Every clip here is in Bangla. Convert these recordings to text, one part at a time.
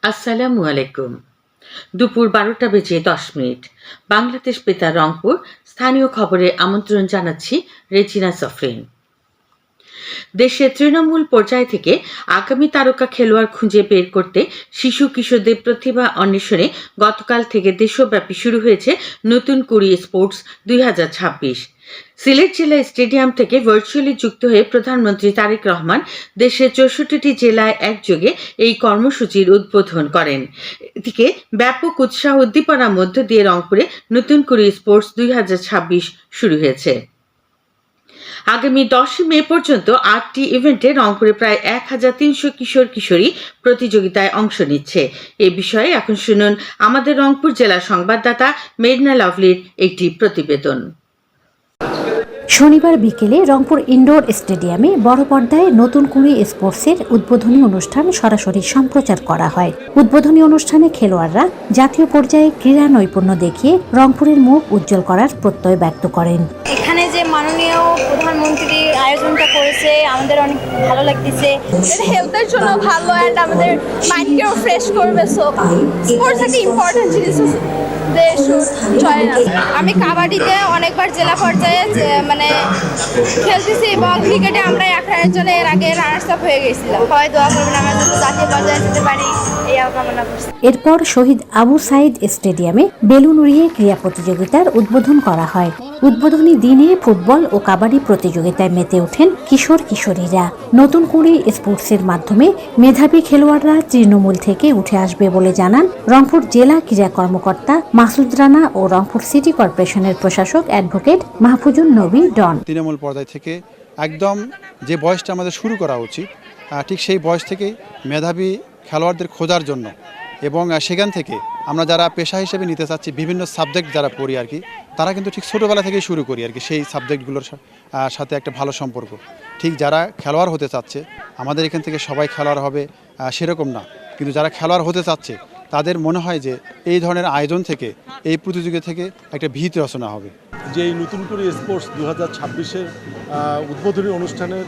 আসসালামু আলাইকুম। দুপুর ১২টা বেজে ১০ মিনিট। বাংলাদেশ বেতার রংপুর স্থানীয় খবরে আমন্ত্রণ জানাচ্ছি রেজিনা সফরিন। দেশের তৃণমূল পর্যায় থেকে আগামী তারকা খেলোয়াড় খুঁজে বের করতে শিশু কিশোরদের প্রতিভা অন্বেষণে গতকাল থেকে দেশব্যাপী শুরু হয়েছে নতুন কুড়ি স্পোর্টস ২০২৬। সিলেট জেলা স্টেডিয়াম থেকে ভার্চুয়ালি যুক্ত হয়ে প্রধানমন্ত্রী তারেক রহমান দেশের ৬৪টি জেলায় একযোগে এই কর্মসূচির উদ্বোধন করেন। এদিকে ব্যাপক উৎসাহ উদ্দীপনার মধ্য দিয়ে রংপুরে নতুন কুড়ি স্পোর্টস ২০২৬ শুরু হয়েছে। আগামী ১০ মে পর্যন্ত ৮টি ইভেন্টে রংপুরে প্রায় ১,৩০০ কিশোর কিশোরী প্রতিযোগিতায় অংশ নিচ্ছে। এ বিষয়ে এখন শুনুন আমাদের রংপুর জেলার সংবাদদাতা মেরিনা লাভলির একটি প্রতিবেদন। শনিবার বিকেলে রংপুর ইনডোর স্টেডিয়ামে বড় পর্দায় নতুন কুড়ি স্পোর্টসের উদ্বোধনী অনুষ্ঠান সরাসরি সম্প্রচার করা হয়। উদ্বোধনী অনুষ্ঠানে খেলোয়াড়রা জাতীয় পর্যায়ে ক্রীড়া নৈপুণ্য দেখিয়ে রংপুরের মুখ উজ্জ্বল করার প্রত্যয় ব্যক্ত করেন। এখানে যে মাননীয় প্রধানমন্ত্রী আয়োজনটা করেছে আমাদের অনেক ভালো লাগতেছে। হেলথের জন্য ভালো অ্যান্ড আমাদের মাইন্ডকেও ফ্রেশ করবে। সো স্পোর্টস একটা ইম্পর্টেন্ট জিনিস। আমি কাবাডিতে অনেকবার জেলা পর্যায়ে খেলতেছি এবং ক্রিকেটে আমরা ১৮ জনে এর আগে রানার্স আপ হয়ে গেছিলাম। সবাই দোয়া করবেন আমরা যাতে জাতীয় পর্যায়ে যেতে পারি, এই কামনা করছি। এরপর শহীদ আবু সাইদ স্টেডিয়ামে বেলুন উড়িয়ে ক্রীড়া প্রতিযোগিতার উদ্বোধন করা হয়। উদ্বোধনী দিনে ফুটবল ও কাবাডি প্রতিযোগিতায় মেতে ওঠেন কিশোর কিশোরীরা। নতুন কুড়ি স্পোর্টসের মাধ্যমে মেধাবী খেলোয়াড়রা তৃণমূল থেকে উঠে আসবে বলে জানান রংপুর জেলা ক্রীড়া কর্মকর্তা মাসুদ রানা ও রংপুর সিটি কর্পোরেশনের প্রশাসক অ্যাডভোকেট মাহফুজুন নবী ডন। তৃণমূল পর্যায় থেকে একদম যে বয়সটা আমাদের শুরু করা উচিত, ঠিক সেই বয়স থেকেই মেধাবী খেলোয়াড়দের খোঁজার জন্য এবং সেখান থেকে আমরা যারা পেশা হিসেবে নিতে চাচ্ছি বিভিন্ন সাবজেক্ট যারা পড়ি আর কি, তারা কিন্তু ঠিক ছোটোবেলা থেকেই শুরু করি আর কি সেই সাবজেক্টগুলোর সাথে একটা ভালো সম্পর্ক। ঠিক যারা খেলোয়াড় হতে চাচ্ছে, আমাদের এখান থেকে সবাই খেলোয়াড় হবে সেরকম না, কিন্তু যারা খেলোয়াড় হতে চাচ্ছে তাদের মনে হয় যে এই ধরনের আয়োজন থেকে, এই প্রতিযোগিতা থেকে একটা ভিত রচনা হবে। যে এই নতুন করে স্পোর্টস 2026-এর উদ্বোধনী অনুষ্ঠানের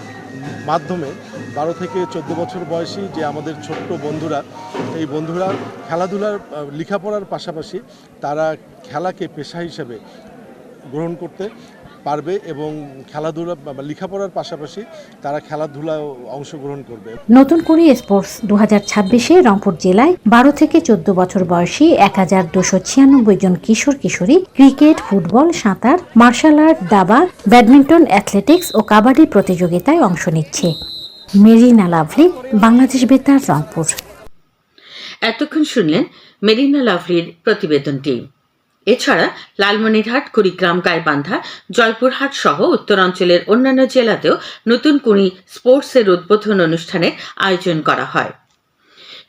মাধ্যমে 12 থেকে 14 বছর বয়সী যে আমাদের ছোট্ট বন্ধুরা, এই বন্ধুরা খেলাধুলার লেখাপড়ার পাশাপাশি তারা খেলাকে পেশা হিসেবে গ্রহণ করতে পারবে এবং খেলাধুলা লেখাপড়ার পাশাপাশি তারা খেলাধুলায় অংশগ্রহণ করবে। নতুন কুড়ি স্পোর্টস 2026-এ রংপুর জেলায় 12 থেকে 14 বছর বয়সী 1296 জন কিশোর কিশোরী ক্রিকেট, ফুটবল, সাঁতার, মার্শাল আর্ট, দাবা, ব্যাডমিন্টন, অ্যাথলেটিক্স ও কাবাডি প্রতিযোগিতায় অংশ নিচ্ছে। মেরিনা লাভলি, বাংলাদেশ বেতার, রংপুর। এতক্ষণ শুনলেন মেরিনা লাভলির প্রতিবেদনটি। এছাড়া লালমনিরহাট, কুড়িগ্রাম, গাইবান্ধা, জয়পুরহাট সহ উত্তরাঞ্চলের অন্যান্য জেলাতেও নতুন কুড়ি স্পোর্টসের উদ্বোধন অনুষ্ঠানের আয়োজন করা হয়।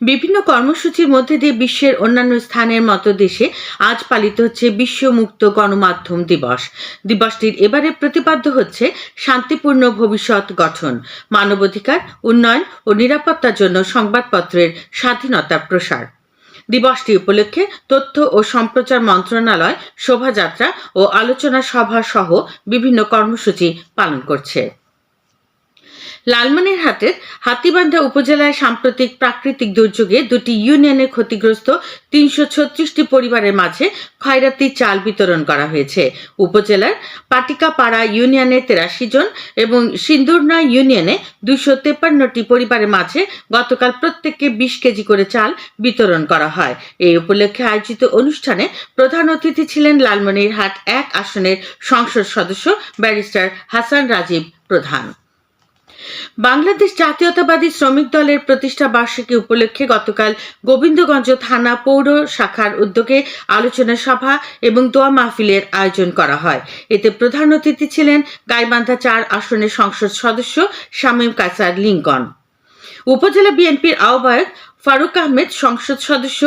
বিভিন্ন কর্মসূচির মধ্যে দিয়ে বিশ্বের অন্যান্য স্থানের মতো দেশে আজ পালিত হচ্ছে বিশ্ব মুক্ত গণমাধ্যম দিবস। দিবসটির এবারে প্রতিপাদ্য হচ্ছে শান্তিপূর্ণ ভবিষ্যৎ গঠন, মানবাধিকার, উন্নয়ন ও নিরাপত্তার জন্য সংবাদপত্রের স্বাধীনতার প্রসার। দিবসটি উপলক্ষে তথ্য ও সম্প্রচার মন্ত্রণালয় শোভাযাত্রা ও আলোচনা সভা সহ বিভিন্ন কর্মসূচি পালন করছে। লালমনিরহাটের হাতীবান্ধা উপজেলায় সাম্প্রতিক প্রাকৃতিক দুর্যোগে দুটি ইউনিয়নে ক্ষতিগ্রস্ত ৩৩৬টি পরিবারের মাঝে খয়রাতি চাল বিতরণ করা হয়েছে। উপজেলার পাটিকাপাড়া ইউনিয়নে ৮৩ জন এবং সিন্দুরনা ইউনিয়নে ২৫৩টি পরিবারের মাঝে গতকাল প্রত্যেককে ২০ কেজি করে চাল বিতরণ করা হয়। এই উপলক্ষে আয়োজিত অনুষ্ঠানে প্রধান অতিথি ছিলেন লালমনিরহাট ১ আসনের সংসদ সদস্য ব্যারিস্টার হাসান রাজীব প্রধান। বাংলাদেশ জাতীয়তাবাদী শ্রমিক দলের প্রতিষ্ঠা বার্ষিকী উপলক্ষে গতকাল গোবিন্দগঞ্জ থানা পৌর শাখার উদ্যোগে আলোচনা সভা এবং দোয়া মাহফিলের আয়োজন করা হয়। এতে প্রধান অতিথি ছিলেন গাইবান্ধা ৪ আসনের সংসদ সদস্য শামীম কায়সার লিঙ্কন, উপজেলা বিএনপির আহ্বায়ক ফারুক আহমেদ, সংসদ সদস্য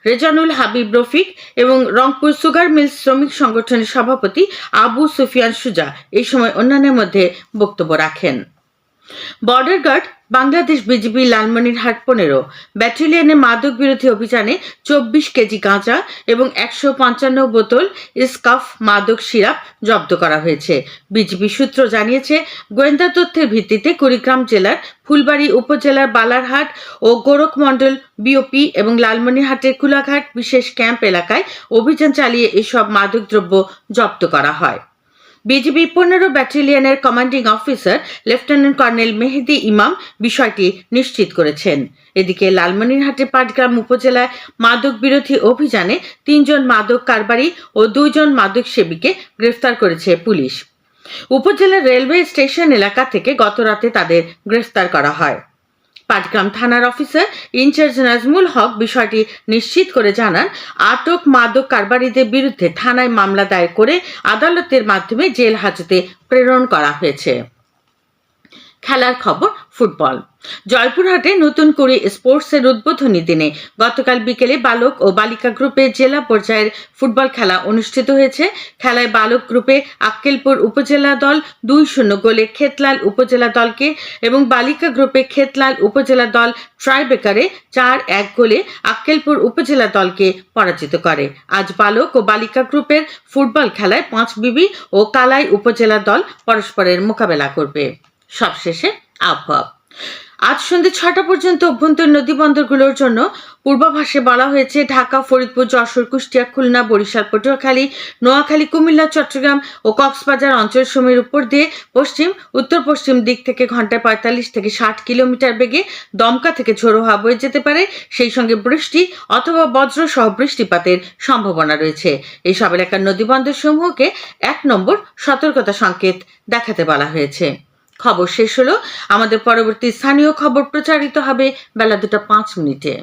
রেজানুল হাবিব রফিক এবং রংপুর সুগার মিলস শ্রমিক সংগঠনের সভাপতি আবু সুফিয়ান সুজা এই সময় অন্যান্যের মধ্যে বক্তব্য রাখেন। Border guard Bangladesh BGB Lalmonirhat 15 ব্যাটালিয়নে মাদক বিরোধী অভিযানে 24 কেজি গাঁজা এবং 155 বোতল স্কাফ মাদক সিরাপ জব্দ করা হয়েছে। বিজিবি সূত্র জানিয়েছে, গোয়েন্দা তথ্যের ভিত্তিতে কুড়িগ্রাম জেলার ফুলবাড়ী উপজেলার বালারহাট ও গোরখমণ্ডল বিওপি এবং লালমনিরহাটের কুলাঘাট বিশেষ ক্যাম্প এলাকায় অভিযান চালিয়ে এসব মাদকদ্রব্য জব্দ করা হয়। বিজিবি 15 ব্যাটালিয়নের commanding officer lieutenant colonel Mehedi Imam বিষয়টি নিশ্চিত করেছেন। এদিকে লালমনিরহাটের পাটগ্রাম উপজেলায় মাদক বিরোধী অভিযানে 3 জন মাদক কারবারি ও 2 জন মাদক সেবীকে গ্রেফতার করেছে পুলিশ। উপজেলার রেলওয়ে স্টেশন এলাকা থেকে গতরাতে তাদের গ্রেফতার করা হয়। পাটগ্রাম থানার অফিসার ইনচার্জ নাজমুল হক বিষয়টি নিশ্চিত করে জানান, আটক মাদক কারবারিদের বিরুদ্ধে থানায় মামলা দায়ের করে আদালতের মাধ্যমে জেল হাজতে প্রেরণ করা হয়েছে। খেলার খবর ফুটবল। জয়পুরহাটে নতুন করে স্পোর্টসের উদ্বোধনী দিনে গতকাল বিকেলে বালক ও বালিকা গ্রুপে জেলা পর্যায়ের ফুটবল খেলা অনুষ্ঠিত হয়েছে। খেলায় বালক গ্রুপে আক্কেলপুর উপজেলা দল 2-0 গোলে খেতলাল উপজেলা দলকে এবং বালিকা গ্রুপে খেতলাল উপজেলা দল ট্রাইবেকারে 4-1 গোলে আক্কেলপুর উপজেলা দলকে পরাজিত করে। আজ বালক ও বালিকা গ্রুপের ফুটবল খেলায় 5 বিবি ও কালাই উপজেলা দল পরস্পরের মোকাবেলা করবে। সবশেষে আবহাওয়া। আজ সন্ধ্যে 6টা পর্যন্ত অভ্যন্তরীণ নদীবন্দরগুলোর জন্য পূর্বাভাসে বলা হয়েছে, ঢাকা, ফরিদপুর, যশোর, কুষ্টিয়া, খুলনা, বরিশাল, পটুয়াখালী, নোয়াখালী, কুমিল্লা, চট্টগ্রাম ও কক্সবাজার অঞ্চলসমূহের উপর দিয়ে পশ্চিম উত্তর পশ্চিম দিক থেকে ঘন্টায় 45 থেকে 60 কিলোমিটার বেগে দমকা থেকে ঝোড়ো হাওয়া বয়ে যেতে পারে। সেই সঙ্গে বৃষ্টি অথবা বজ্র সহ বৃষ্টিপাতের সম্ভাবনা রয়েছে। এই সব এলাকার নদীবন্দর সমূহকে 1 নম্বর সতর্কতা সংকেত দেখাতে বলা হয়েছে। খবর শেষ হলো। আমাদের পরবর্তী স্থানীয় খবর প্রচারিত হবে বেলা 2টা 5 মিনিটে।